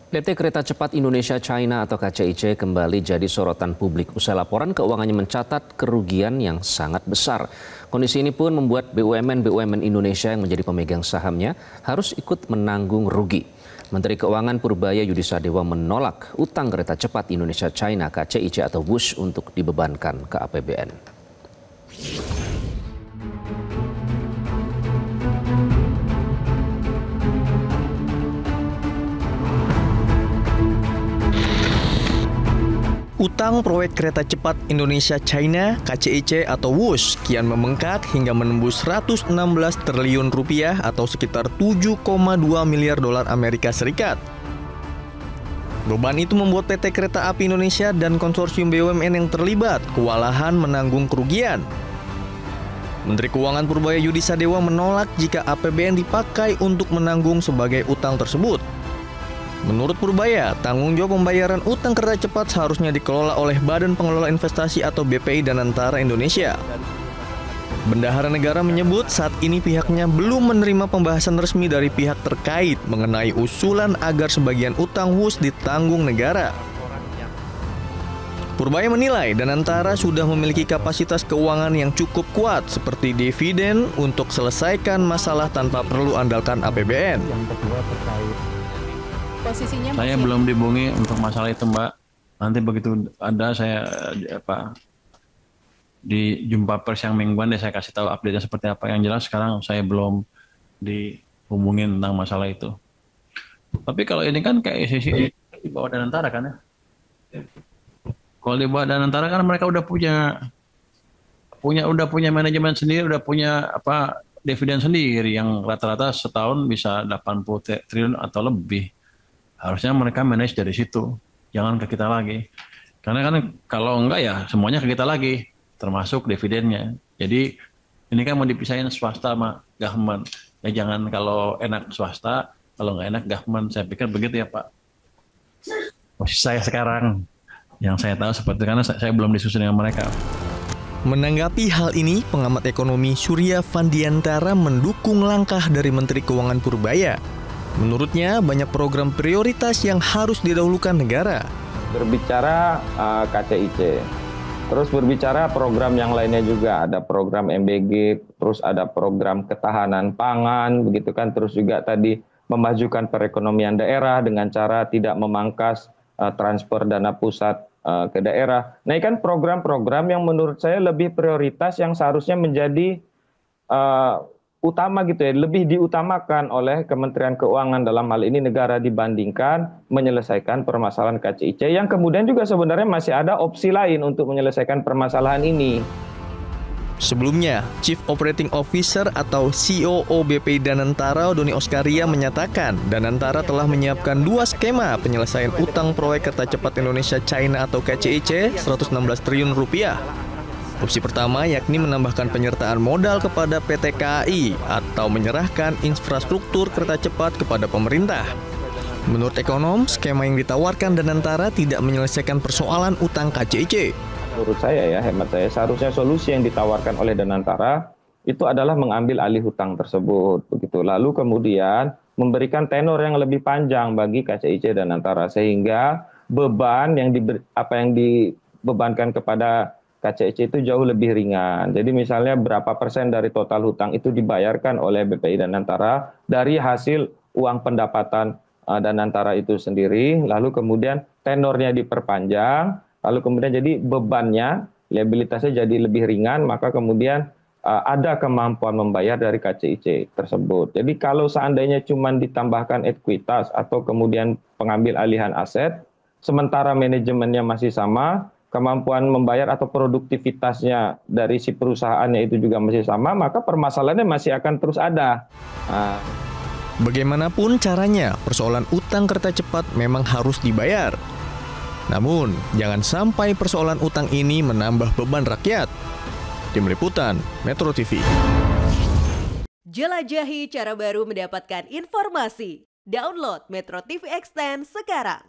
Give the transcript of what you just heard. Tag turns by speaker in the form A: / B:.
A: PT Kereta Cepat Indonesia China atau KCIC kembali jadi sorotan publik usai laporan keuangannya mencatat kerugian yang sangat besar. Kondisi ini pun membuat BUMN Indonesia yang menjadi pemegang sahamnya harus ikut menanggung rugi. Menteri Keuangan Purbaya Yudisadewa menolak utang Kereta Cepat Indonesia China KCIC atau WUSH untuk dibebankan ke APBN.
B: Utang proyek kereta cepat Indonesia China (KCIC) atau WUSH kian membengkak hingga menembus 116 triliun rupiah atau sekitar 7,2 miliar dolar Amerika Serikat. Beban itu membuat PT Kereta Api Indonesia dan konsorsium BUMN yang terlibat kewalahan menanggung kerugian. Menteri Keuangan Purbaya Yudisadewa menolak jika APBN dipakai untuk menanggung sebagai utang tersebut. Menurut Purbaya, tanggung jawab pembayaran utang kereta cepat seharusnya dikelola oleh Badan Pengelola Investasi atau BPI Danantara Indonesia. Bendahara negara menyebut saat ini pihaknya belum menerima pembahasan resmi dari pihak terkait mengenai usulan agar sebagian utang WUSH ditanggung negara. Purbaya menilai Danantara sudah memiliki kapasitas keuangan yang cukup kuat seperti dividen untuk selesaikan masalah tanpa perlu andalkan APBN.
C: Saya belum dihubungi untuk masalah itu, Mbak. Nanti begitu ada saya di jumpa pers yang mingguan saya kasih tahu update-nya seperti apa. Yang jelas sekarang saya belum dihubungin tentang masalah itu. Tapi kalau ini kan kayak sisi di bawah Danantara kan ya. Kalau di bawah Danantara kan mereka udah punya manajemen sendiri, udah punya dividen sendiri yang rata-rata setahun bisa 80 triliun atau lebih. Harusnya mereka manage dari situ, jangan ke kita lagi. Karena kan kalau enggak ya semuanya ke kita lagi, termasuk dividennya. Jadi ini kan mau dipisahin swasta sama government. Ya jangan kalau enak swasta, kalau nggak enak government. Saya pikir begitu ya Pak. Posisi saya sekarang, yang saya tahu seperti itu, karena saya belum disusun dengan mereka.
B: Menanggapi hal ini, pengamat ekonomi Surya Fandiantara mendukung langkah dari Menteri Keuangan Purbaya. Menurutnya, banyak program prioritas yang harus didahulukan negara.
D: Berbicara KCIC, terus berbicara program yang lainnya juga. Ada program MBG, terus ada program ketahanan pangan, begitu kan. Terus juga tadi memajukan perekonomian daerah dengan cara tidak memangkas transfer dana pusat ke daerah. Nah, ini kan program-program yang menurut saya lebih prioritas yang seharusnya menjadi utama gitu ya, lebih diutamakan oleh Kementerian Keuangan dalam hal ini negara dibandingkan menyelesaikan permasalahan KCIC yang kemudian juga sebenarnya masih ada opsi lain untuk menyelesaikan permasalahan ini.
B: Sebelumnya, Chief Operating Officer atau COO BPI Danantara Doni Oskaria menyatakan Danantara telah menyiapkan 2 skema penyelesaian utang proyek kereta cepat Indonesia China atau KCIC 116 triliun rupiah. Opsi pertama yakni menambahkan penyertaan modal kepada PT KAI atau menyerahkan infrastruktur kereta cepat kepada pemerintah. Menurut ekonom, skema yang ditawarkan Danantara tidak menyelesaikan persoalan utang KCIC.
D: Menurut saya ya, hemat saya, seharusnya solusi yang ditawarkan oleh Danantara itu adalah mengambil alih hutang tersebut, begitu. Lalu kemudian memberikan tenor yang lebih panjang bagi KCIC Danantara sehingga beban yang dibebankan kepada KCIC itu jauh lebih ringan. Jadi misalnya berapa persen dari total hutang itu dibayarkan oleh BPI Danantara dari hasil uang pendapatan Danantara itu sendiri, lalu kemudian tenornya diperpanjang, lalu kemudian jadi bebannya, liabilitasnya jadi lebih ringan, maka kemudian ada kemampuan membayar dari KCIC tersebut. Jadi kalau seandainya cuma ditambahkan ekuitas atau kemudian pengambil alihan aset, sementara manajemennya masih sama, kemampuan membayar atau produktivitasnya dari si perusahaannya itu juga masih sama, maka permasalahannya masih akan terus ada.
B: Bagaimanapun caranya, persoalan utang kereta cepat memang harus dibayar. Namun, jangan sampai persoalan utang ini menambah beban rakyat. Tim Liputan, Metro TV.
E: Jelajahi cara baru mendapatkan informasi. Download Metro TV Extend sekarang.